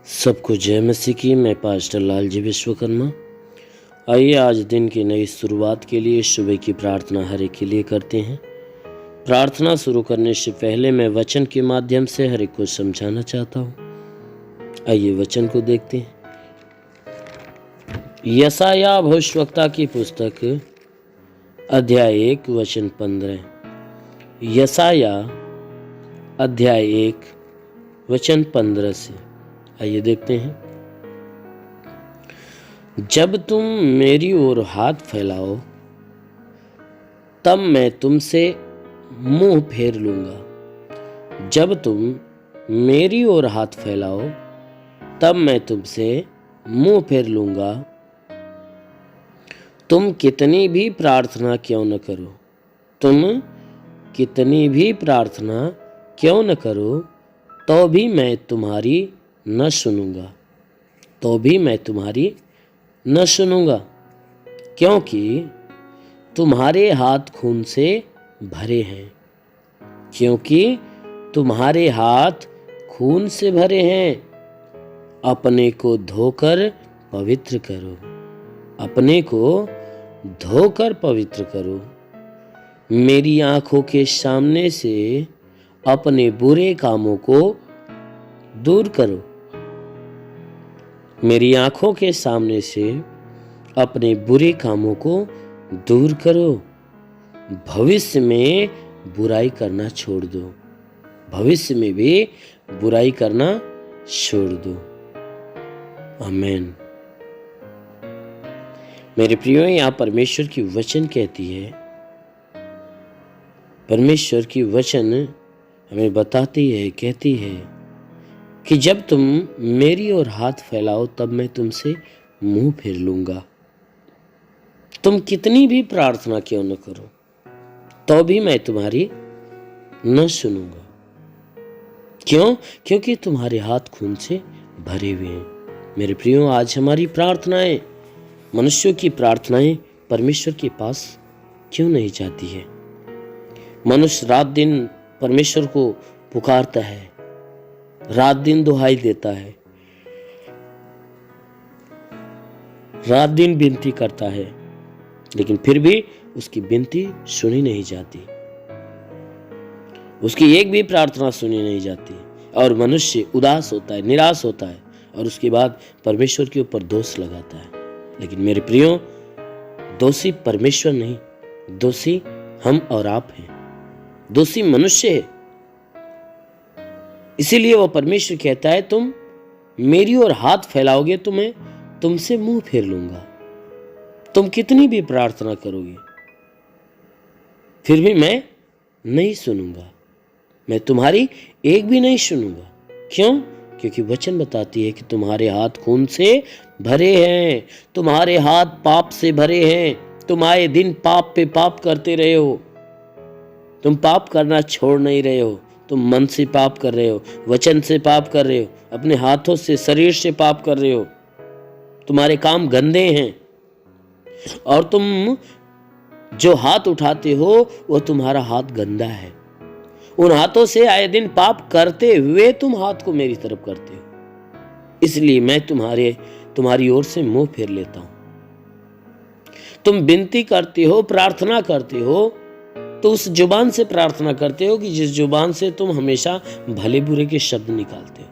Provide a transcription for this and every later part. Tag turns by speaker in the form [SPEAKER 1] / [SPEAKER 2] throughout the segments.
[SPEAKER 1] सबको जय मसीह की। मैं पास्टर लालजी विश्वकर्मा। आइए आज दिन की नई शुरुआत के लिए सुबह की प्रार्थना हर एक के लिए करते हैं। प्रार्थना शुरू करने से पहले मैं वचन के माध्यम से हर एक को समझाना चाहता हूँ। आइए वचन को देखते हैं। यशायाह भविष्यवक्ता की पुस्तक अध्याय 1 वचन 15। यशायाह अध्याय 1 वचन 15 से आइए देखते हैं। जब तुम मेरी ओर हाथ फैलाओ तब मैं तुमसे मुंह फेर लूंगा। जब तुम मेरी ओर हाथ फैलाओ तब मैं तुमसे मुंह फेर लूंगा। तुम कितनी भी प्रार्थना क्यों न करो, तुम कितनी भी प्रार्थना क्यों न करो, तो भी मैं तुम्हारी न सुनूंगा, तो भी मैं तुम्हारी न सुनूंगा, क्योंकि तुम्हारे हाथ खून से भरे हैं, क्योंकि तुम्हारे हाथ खून से भरे हैं। अपने को धोकर पवित्र करो, अपने को धोकर पवित्र करो। मेरी आंखों के सामने से अपने बुरे कामों को दूर करो। मेरी आंखों के सामने से अपने बुरे कामों को दूर करो। भविष्य में बुराई करना छोड़ दो, भविष्य में भी बुराई करना छोड़ दो। आमीन। मेरे प्रियो, यहाँ परमेश्वर की वचन कहती है, परमेश्वर की वचन हमें बताती है, कहती है कि जब तुम मेरी ओर हाथ फैलाओ तब मैं तुमसे मुंह फेर लूंगा। तुम कितनी भी प्रार्थना क्यों न करो, तो भी मैं तुम्हारी न सुनूंगा। क्यों? क्योंकि तुम्हारे हाथ खून से भरे हुए हैं। मेरे प्रियो, आज हमारी प्रार्थनाएं, मनुष्यों की प्रार्थनाएं परमेश्वर के पास क्यों नहीं जाती है? मनुष्य रात दिन परमेश्वर को पुकारता है, रात दिन दुहाई देता है, रात दिन विनती करता है, लेकिन फिर भी उसकी विनती सुनी नहीं जाती, उसकी एक भी प्रार्थना सुनी नहीं जाती और मनुष्य उदास होता है, निराश होता है और उसके बाद परमेश्वर के ऊपर दोष लगाता है। लेकिन मेरे प्रियो, दोषी परमेश्वर नहीं, दोषी हम और आप हैं, दोषी मनुष्य है। इसीलिए वो परमेश्वर कहता है, तुम मेरी ओर हाथ फैलाओगे तो मैं तुमसे मुंह फेर लूंगा। तुम कितनी भी प्रार्थना करोगे फिर भी मैं नहीं सुनूंगा, मैं तुम्हारी एक भी नहीं सुनूंगा। क्यों? क्योंकि वचन बताती है कि तुम्हारे हाथ खून से भरे हैं, तुम्हारे हाथ पाप से भरे हैं। तुम आए दिन पाप पे पाप करते रहे हो, तुम पाप करना छोड़ नहीं रहे हो। तुम मन से पाप कर रहे हो, वचन से पाप कर रहे हो, अपने हाथों से, शरीर से पाप कर रहे हो। तुम्हारे काम गंदे हैं और तुम जो हाथ उठाते हो वो तुम्हारा हाथ गंदा है। उन हाथों से आए दिन पाप करते हुए तुम हाथ को मेरी तरफ करते हो। इसलिए मैं तुम्हारी ओर से मुंह फेर लेता हूं। तुम विनती करते हो, प्रार्थना करते हो, तो उस जुबान से प्रार्थना करते हो कि जिस जुबान से तुम हमेशा भले बुरे के शब्द निकालते हो।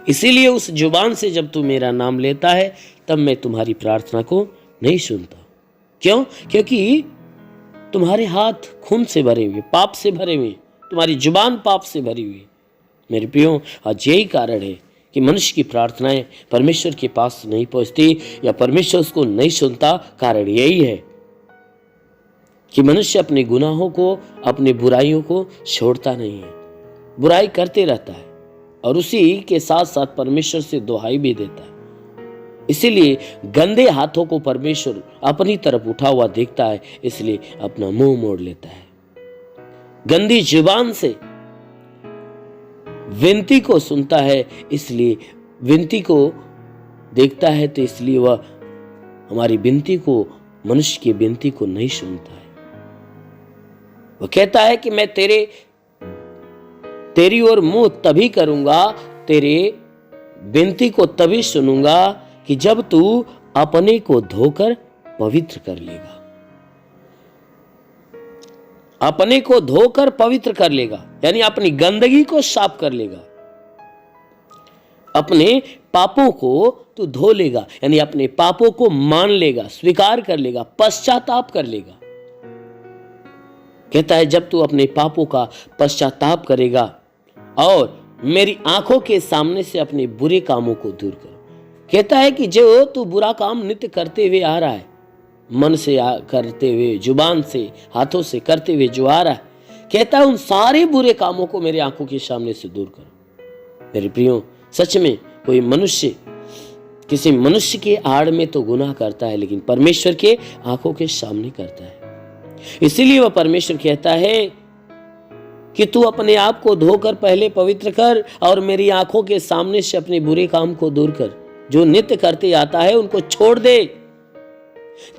[SPEAKER 1] इसीलिए उस जुबान से जब तू मेरा नाम लेता है तब मैं तुम्हारी प्रार्थना को नहीं सुनता। क्यों? क्योंकि तुम्हारे हाथ खून से भरे हुए, पाप से भरे हुए, तुम्हारी जुबान पाप से भरी हुई। मेरे प्रियो, आज यही कारण है कि मनुष्य की प्रार्थनाएं परमेश्वर के पास नहीं पहुंचती या परमेश्वर उसको नहीं सुनता। कारण यही है कि मनुष्य अपने गुनाहों को, अपनी बुराइयों को छोड़ता नहीं है, बुराई करते रहता है और उसी के साथ साथ परमेश्वर से दुहाई भी देता है। इसीलिए गंदे हाथों को परमेश्वर अपनी तरफ उठा हुआ देखता है, इसलिए अपना मुंह मोड़ लेता है। गंदी जुबान से विनती को सुनता है, इसलिए विनती को देखता है, तो इसलिए वह हमारी विनती को, मनुष्य की विनती को नहीं सुनता है। वो कहता है कि मैं तेरी ओर मुंह तभी करूंगा, तेरे विनती को तभी सुनूंगा कि जब तू अपने को धोकर पवित्र कर लेगा। अपने को धोकर पवित्र कर लेगा यानी अपनी गंदगी को साफ कर लेगा। अपने पापों को तू धो लेगा यानी अपने पापों को मान लेगा, स्वीकार कर लेगा, पश्चाताप कर लेगा। कहता है जब तू अपने पापों का पश्चाताप करेगा और मेरी आंखों के सामने से अपने बुरे कामों को दूर कर। कहता है कि जो तू बुरा काम नित्य करते हुए आ रहा है, मन से करते हुए, जुबान से, हाथों से करते हुए जो आ रहा है, कहता है उन सारे बुरे कामों को मेरी आंखों के सामने से दूर कर। मेरे प्रियो, सच में कोई मनुष्य किसी मनुष्य के आड़ में तो गुनाह करता है, लेकिन परमेश्वर के आंखों के सामने करता है। इसीलिए वह परमेश्वर कहता है कि तू अपने आप को धोकर पहले पवित्र कर और मेरी आंखों के सामने से अपने बुरे काम को दूर कर। जो नित्य करते आता है उनको छोड़ दे।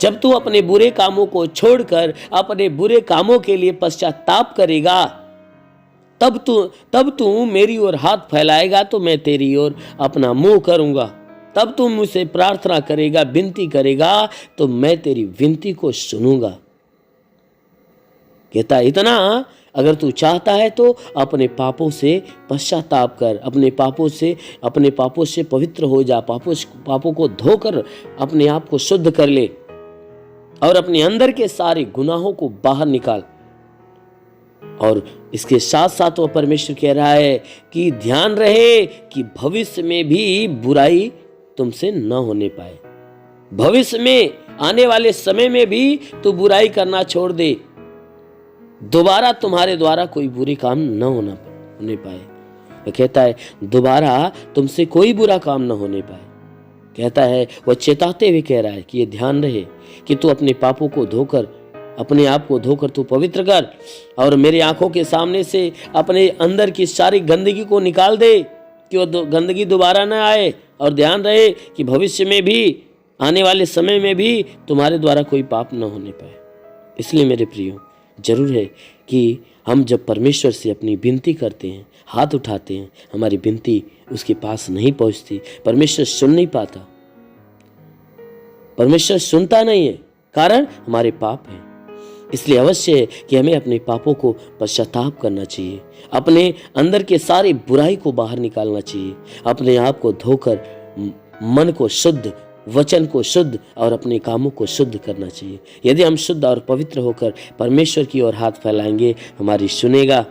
[SPEAKER 1] जब तू अपने बुरे कामों को छोड़कर अपने बुरे कामों के लिए पश्चाताप करेगा, तब तू मेरी ओर हाथ फैलाएगा तो मैं तेरी ओर अपना मुंह करूंगा। तब तू मुझसे प्रार्थना करेगा, विनती करेगा तो मैं तेरी विनती को सुनूंगा। कहता इतना, अगर तू चाहता है तो अपने पापों से पश्चाताप कर, अपने पापों से पवित्र हो जा, पापों को धोकर अपने आप को शुद्ध कर ले और अपने अंदर के सारे गुनाहों को बाहर निकाल। और इसके साथ साथ वो परमेश्वर कह रहा है कि ध्यान रहे कि भविष्य में भी बुराई तुमसे न होने पाए। भविष्य में आने वाले समय में भी तू बुराई करना छोड़ दे, दोबारा तुम्हारे द्वारा कोई बुरी काम न होने पाए। वो कहता है दोबारा तुमसे कोई बुरा काम न होने पाए। कहता है, वह चेताते हुए कह रहा है कि ये ध्यान रहे कि तू अपने पापों को धोकर, अपने आप को धोकर तू पवित्र कर और मेरी आंखों के सामने से अपने अंदर की सारी गंदगी को निकाल दे कि वो गंदगी दोबारा न आए। और ध्यान रहे कि भविष्य में भी, आने वाले समय में भी तुम्हारे द्वारा कोई पाप न होने पाए। इसलिए मेरे प्रियो, जरूर है कि हम जब परमेश्वर से अपनी विनती करते हैं, हाथ उठाते हैं, हमारी विनती उसके पास नहीं पहुंचती। परमेश्वर सुन नहीं पाता, परमेश्वर सुनता नहीं है, कारण हमारे पाप हैं। इसलिए अवश्य है कि हमें अपने पापों को पश्चाताप करना चाहिए, अपने अंदर के सारी बुराई को बाहर निकालना चाहिए, अपने आप को धोकर मन को शुद्ध, वचन को शुद्ध और अपने कामों को शुद्ध करना चाहिए। यदि हम शुद्ध और पवित्र होकर परमेश्वर की ओर हाथ फैलाएंगे, हमारी सुनेगा,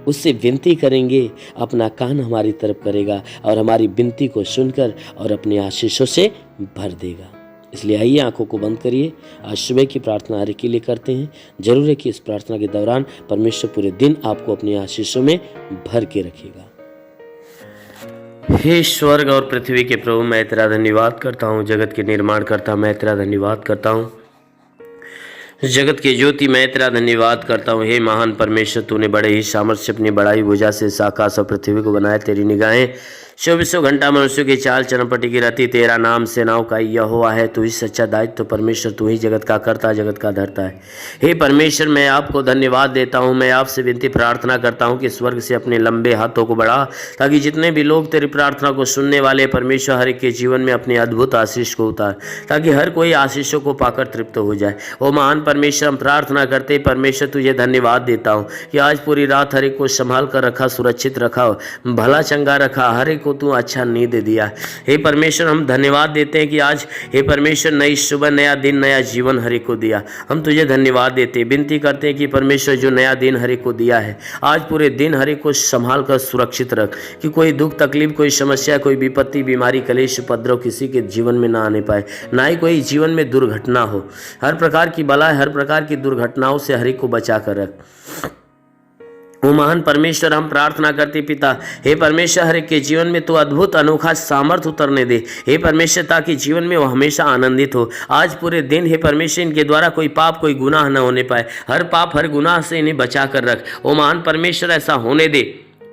[SPEAKER 1] उससे विनती करेंगे, अपना कान हमारी तरफ करेगा और हमारी विनती को सुनकर और अपने आशीषों से भर देगा। इसलिए आइए आंखों को बंद करिए। आज सुबह की प्रार्थना हर के लिए करते हैं। जरूर है कि इस प्रार्थना के दौरान परमेश्वर पूरे दिन आपको अपनी आशीषों में भर के रखेगा। हे स्वर्ग और पृथ्वी के प्रभु, मैं तेरा धन्यवाद करता हूँ। जगत के निर्माण करता मैं तेरा धन्यवाद करता हूँ। जगत के ज्योति मैं तेरा धन्यवाद करता हूँ। हे महान परमेश्वर, तूने बड़े ही सामर्थ्य अपनी बड़ाई भुजा से इस आकाश और पृथ्वी को बनाया। तेरी निगाहें 24 घंटा मनुष्यों की चाल चरमपटी की रहती। तेरा नाम सेनाओं का यहोवा है। तू ही सच्चा दायित्व तो परमेश्वर, तू ही जगत का करता, जगत का धरता है। हे परमेश्वर, मैं आपको धन्यवाद देता हूँ। मैं आपसे विनती प्रार्थना करता हूँ कि स्वर्ग से अपने लंबे हाथों को बढ़ा, ताकि जितने भी लोग तेरी प्रार्थना को सुनने वाले परमेश्वर, हर एक के जीवन में अपने अद्भुत आशीष को उतार, ताकि हर कोई आशीषों को पाकर तृप्त हो जाए। ओ महान परमेश्वर, हम प्रार्थना करते परमेश्वर तुझे धन्यवाद देता हूँ कि आज पूरी रात हर एक को संभाल कर रखा, सुरक्षित रखा, भला चंगा रखा, हर एक को तू अच्छा नींद दे दिया। हे परमेश्वर, हम धन्यवाद देते हैं कि आज हे परमेश्वर नई सुबह, नया दिन, नया जीवन हर एक को दिया। हम तुझे धन्यवाद देते हैं, विनती करते हैं कि परमेश्वर जो नया दिन हर एक को दिया है, आज पूरे दिन हर एक को संभाल कर सुरक्षित रख, कि कोई दुख तकलीफ, कोई समस्या, कोई विपत्ति, बीमारी, कलेश, उपद्रव किसी के जीवन में ना आने पाए, ना ही कोई जीवन में दुर्घटना हो। हर प्रकार की बलाएं, हर प्रकार की दुर्घटनाओं से हर एक को बचा कर रख। ओ महान परमेश्वर, हम प्रार्थना करते पिता, हे परमेश्वर, हर एक के जीवन में तो अद्भुत अनोखा सामर्थ उतरने दे हे परमेश्वर, ताकि जीवन में वो हमेशा आनंदित हो। आज पूरे दिन हे परमेश्वर, इनके द्वारा कोई पाप, कोई गुनाह न होने पाए। हर पाप, हर गुनाह से इन्हें बचा कर रख। ओ महान परमेश्वर, ऐसा होने दे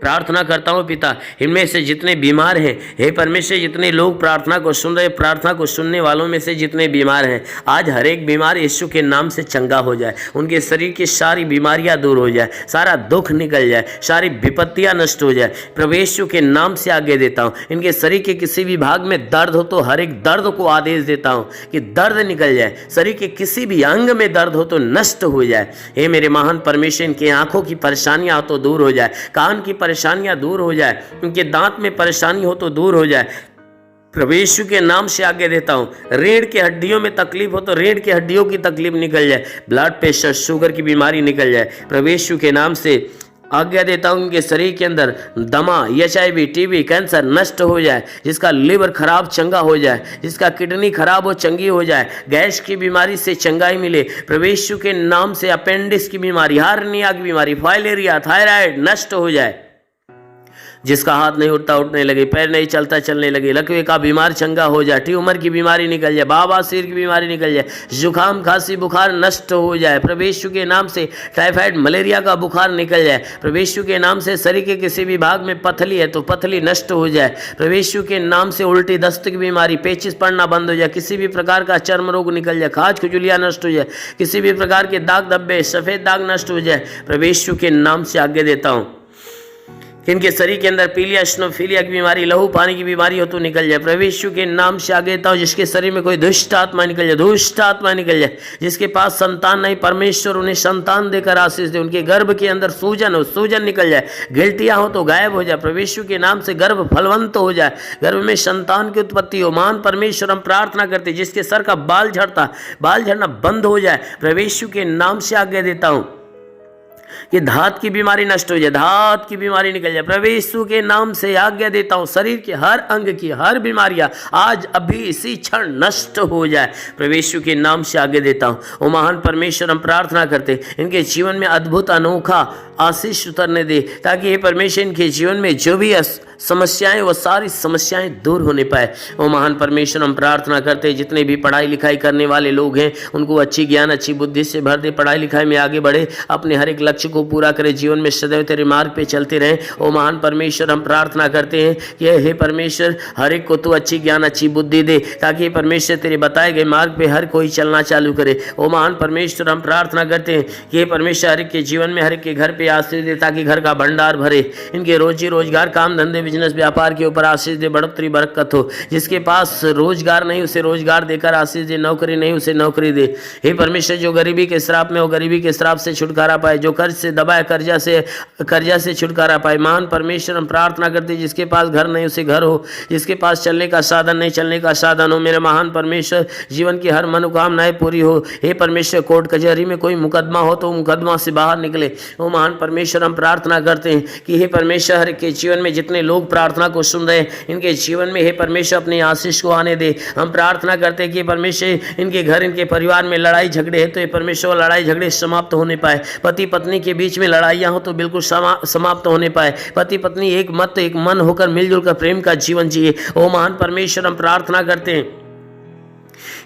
[SPEAKER 1] प्रार्थना करता हूँ पिता, इनमें से जितने बीमार हैं, हे परमेश्वर, जितने लोग प्रार्थना को सुन रहे, प्रार्थना को सुनने वालों में से जितने बीमार हैं, आज हर एक बीमार यीशु के नाम से चंगा हो जाए, उनके शरीर की सारी बीमारियां दूर हो जाए, सारा दुख निकल जाए, सारी विपत्तियां नष्ट हो जाए। प्रभु यीशु के नाम से आगे देता हूँ, इनके शरीर के किसी भी भाग में दर्द हो तो हर एक दर्द को आदेश देता हूँ कि दर्द निकल जाए, शरीर के किसी भी अंग में दर्द हो तो नष्ट हो जाए। हे मेरे महान परमेश्वर, इनकी आंखों की परेशानियां तो दूर हो जाए, कान की परेशानियां दूर हो जाए, उनके दांत में परेशानी हो तो दूर हो जाए। प्रभु यीशु के नाम से आगे देता हूँ, रीढ़ की हड्डियों में तकलीफ हो तो रीढ़ की हड्डियों की तकलीफ निकल जाए, ब्लड प्रेशर, शुगर की बीमारी निकल जाए। प्रभु यीशु के नाम से आज्ञा देता हूँ, उनके शरीर के अंदर दमा, HIV, TB, कैंसर नष्ट हो जाए, जिसका लिवर खराब चंगा हो जाए, जिसका किडनी खराब हो चंगी हो जाए, गैस की बीमारी से चंगाई मिले। प्रभु यीशु के नाम से अपेंडिक्स की बीमारी, हार्निया की बीमारी, फाइलेरिया, थायराइड नष्ट हो जाए। जिसका हाथ नहीं उठता उठने लगे, पैर नहीं चलता चलने लगे, लकवे का बीमार चंगा हो जाए, ट्यूमर की बीमारी निकल जाए, बवासीर की बीमारी निकल जाए, जुकाम खांसी बुखार नष्ट हो जाए। प्रभु यीशु के नाम से टाइफाइड मलेरिया का बुखार निकल जाए। प्रभु यीशु के नाम से शरीर के किसी भी भाग में पथली है तो पथली नष्ट हो जाए। प्रभु यीशु के नाम से उल्टी दस्त की बीमारी, पेचिस पड़ना बंद हो जाए, किसी भी प्रकार का चर्म रोग निकल जाए, खाज खुजलियाँ नष्ट हो जाए, किसी भी प्रकार के दाग धब्बे, सफ़ेद दाग नष्ट हो जाए। प्रभु यीशु के नाम से आगे देता हूँ, इनके शरीर के अंदर पीलिया, स्नोफीलिया की बीमारी, लहू पानी की बीमारी हो तो निकल जाए। प्रभु यीशु के नाम से आगे देता हूँ, जिसके शरीर में कोई दुष्ट आत्मा निकल जाए, दुष्ट आत्मा निकल जाए, जिसके पास संतान नहीं, परमेश्वर उन्हें संतान देकर आशीष दे, उनके गर्भ के अंदर सूजन हो, सूजन निकल जाए, गिल्टियाँ हो तो गायब हो जाए। प्रभु यीशु के नाम से गर्भ फलवंत हो जाए, गर्भ में संतान की उत्पत्ति हो। महान परमेश्वर, हम प्रार्थना करते, जिसके सर का बाल झड़ना बंद हो जाए, प्रभु यीशु के नाम से आगे देता हूँ कि धात की बीमारी नष्ट हो जाए, धात की बीमारी निकल जाए। प्रभु यीशु के नाम से आज्ञा देता हूँ, शरीर के हर अंग की हर बीमारियां आज अभी इसी क्षण नष्ट हो जाए। प्रभु यीशु के नाम से आज्ञा देता हूँ। ओ महान परमेश्वर, हम प्रार्थना करते, इनके जीवन में अद्भुत अनोखा आशीष उतरने दे, ताकि ये परमेश्वर इनके जीवन में जो भी समस्याएं, वो सारी समस्याएं दूर होने पाए। ओ महान परमेश्वर, हम प्रार्थना करते, जितने भी पढ़ाई लिखाई करने वाले लोग हैं, उनको अच्छी ज्ञान, अच्छी बुद्धि से भर दे, पढ़ाई लिखाई में आगे बढ़े, अपने हर एक लक्ष्य को पूरा करे, जीवन में सदैव तेरे मार्ग पे चलते रहें। ओ महान परमेश्वर, हम प्रार्थना करते हैं कि हे परमेश्वर, हर एक को तू अच्छी ज्ञान, अच्छी बुद्धि दे, ताकि परमेश्वर तेरे बताए गए मार्ग पे हर कोई चलना चालू करे। ओ महान परमेश्वर, हम प्रार्थना करते हैं कि हे परमेश्वर, हर एक के जीवन में, हर एक के घर पे आशीष दे, ताकि घर का भंडार भरे, इनके रोजी रोजगार, काम धंधे, बिजनेस व्यापार के ऊपर आशीष दे, बढ़ोतरी बरकत हो। जिसके पास रोजगार नहीं, उसे रोजगार देकर आशीष दे, नौकरी नहीं, उसे नौकरी दे। हे परमेश्वर, जो गरीबी के श्राप में हो, गरीबी के श्राप से छुटकारा पाए, जो कर्ज से दबाए, कर्जा से छुटकारा पाए। महान परमेश्वर, हम प्रार्थना करते, जिसके पास घर नहीं उसे घर हो, जिसके पास चलने का साधन नहीं चलने का साधन हो। मेरे महान परमेश्वर, जीवन की हर मनोकामनाएं पूरी हो। हे परमेश्वर, कोर्ट कचहरी में कोई मुकदमा हो तो मुकदमा से बाहर निकले। ओ महान परमेश्वर, हम प्रार्थना करते हैं कि हे परमेश्वर, हर के जीवन में जितने लोग प्रार्थना को सुन रहे हैं, इनके जीवन में हे परमेश्वर अपनी आशीष को आने दे। हम प्रार्थना करते हैं कि परमेश्वर, इनके घर, इनके परिवार में लड़ाई झगड़े है तो ये परमेश्वर लड़ाई झगड़े समाप्त होने पाए। पति पत्नी के बीच में लड़ाइयाँ हो तो बिल्कुल समाप्त होने पाए। पति पत्नी एक मत, एक मन होकर मिलजुल कर प्रेम का जीवन जिए। ओ महान परमेश्वर, हम प्रार्थना करते हैं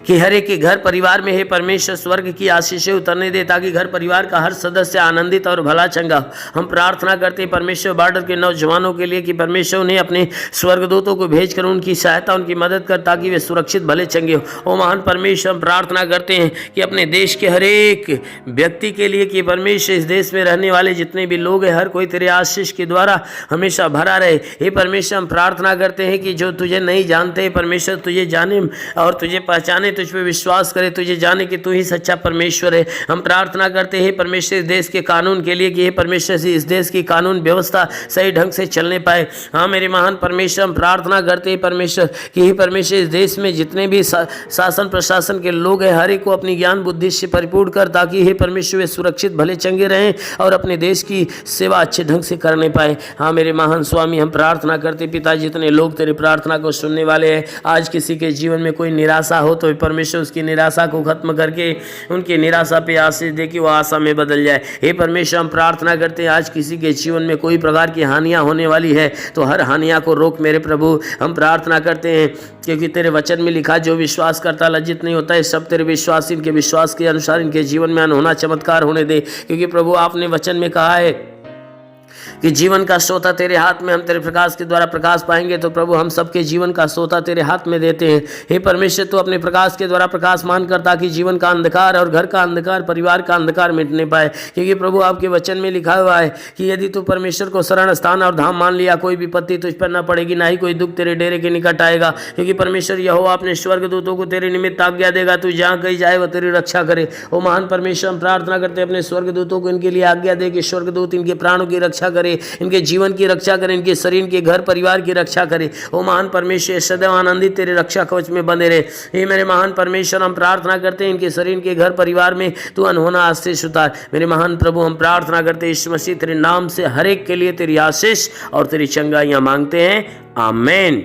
[SPEAKER 1] कि हर एक के घर परिवार में हे परमेश्वर स्वर्ग की आशीषें उतरने दे, ताकि घर परिवार का हर सदस्य आनंदित और भला चंगा। हम प्रार्थना करते हैं परमेश्वर बॉर्डर के नौजवानों के लिए कि परमेश्वर उन्हें अपने स्वर्गदूतों को भेजकर उनकी सहायता, उनकी मदद कर, ताकि वे सुरक्षित भले चंगे हो। ओ महान परमेश्वर, हम प्रार्थना करते हैं कि अपने देश के हर एक व्यक्ति के लिए कि परमेश्वर, इस देश में रहने वाले जितने भी लोग हैं, हर कोई तेरे आशीष के द्वारा हमेशा भरा रहे। हे परमेश्वर, हम प्रार्थना करते हैं कि जो तुझे नहीं जानते परमेश्वर तुझे जाने और तुझे पहचाने, तुझ पे विश्वास करे, तुझे जाने कि तू ही सच्चा परमेश्वर है। हम प्रार्थना करते हैं परमेश्वर इस देश के कानून के लिए कि हे परमेश्वर से इस देश की कानून व्यवस्था सही ढंग से चलने पाए। हाँ मेरे महान परमेश्वर, हम प्रार्थना करते हैं परमेश्वर कि हे परमेश्वर इस देश में जितने भी शासन प्रशासन के लोग हैं, हर एक को अपनी ज्ञान बुद्धि से परिपूर्ण कर, ताकि हे परमेश्वर वे सुरक्षित भले चंगे रहें और अपने देश की सेवा अच्छे ढंग से करने पाए। हाँ मेरे महान स्वामी, हम प्रार्थना करते पिता, जितने लोग तेरी प्रार्थना को सुनने वाले हैं, आज किसी के जीवन में कोई निराशा हो तो परमेश्वर उसकी निराशा को खत्म करके उनकी निराशा पे आशीष दे कि वो आशा में बदल जाए। हे परमेश्वर, हम प्रार्थना करते हैं आज किसी के जीवन में कोई प्रकार की हानियां होने वाली है तो हर हानियां को रोक मेरे प्रभु। हम प्रार्थना करते हैं क्योंकि तेरे वचन में लिखा, जो विश्वास करता लज्जित नहीं होता है। सब तेरे विश्वास, इनके विश्वास के अनुसार इनके जीवन में अनहोना चमत्कार होने दे, क्योंकि प्रभु आपने वचन में कहा है कि जीवन का सोता तेरे हाथ में, हम तेरे प्रकाश के द्वारा प्रकाश पाएंगे। तो प्रभु हम सबके जीवन का सोता तेरे हाथ में देते हैं। हे परमेश्वर, तू अपने प्रकाश के द्वारा प्रकाशमान कर, ताकि जीवन का अंधकार और घर का अंधकार, परिवार का अंधकार मिटने पाए। क्योंकि प्रभु आपके वचन में लिखा हुआ है कि यदि तू परमेश्वर को शरण स्थान और धाम मान लिया, कोई विपत्ति तुझ पर न पड़ेगी, ना ही कोई दुख तेरे डेरे के निकट आएगा। क्योंकि परमेश्वर यहोवा अपने स्वर्गदूतों को तेरे निमित्त आज्ञा देगा, तू जहाँ कहीं जाए वह तेरी रक्षा करे। ओ महान परमेश्वर, हम प्रार्थना करते हैं अपने स्वर्गदूतों को इनके लिए आज्ञा दे कि स्वर्गदूत इनके प्राणों की रक्षा करे, इनके जीवन की रक्षा करे, इनके शरीर के घर परिवार की रक्षा करे। ओ महान परमेश्वर, सदैव आनंदित तेरे रक्षा कवच में बंधे रहे। हे मेरे महान परमेश्वर, हम प्रार्थना करते हैं इनके शरीर के घर परिवार में तू अनहोना आशीष उतार। मेरे महान प्रभु, हम प्रार्थना करते हैं यीशु मसीह तेरे नाम से हर एक के लिए तेरी आशीष और तेरी चंगाइयाँ मांगते हैं। आमेन।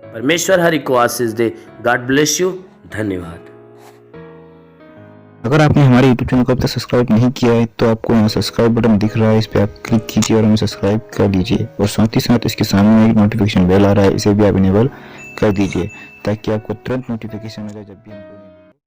[SPEAKER 1] परमेश्वर हर एक को आशीष दे। God bless you. धन्यवाद।
[SPEAKER 2] अगर आपने हमारे YouTube चैनल को अब तक सब्सक्राइब नहीं किया है तो आपको यहाँ सब्सक्राइब बटन दिख रहा है, इस पर आप क्लिक कीजिए और हमें सब्सक्राइब कर लीजिए। और साथ ही साथ इसके सामने एक नोटिफिकेशन बेल आ रहा है, इसे भी आप इनेबल कर दीजिए ताकि आपको तुरंत नोटिफिकेशन मिले जब भी हम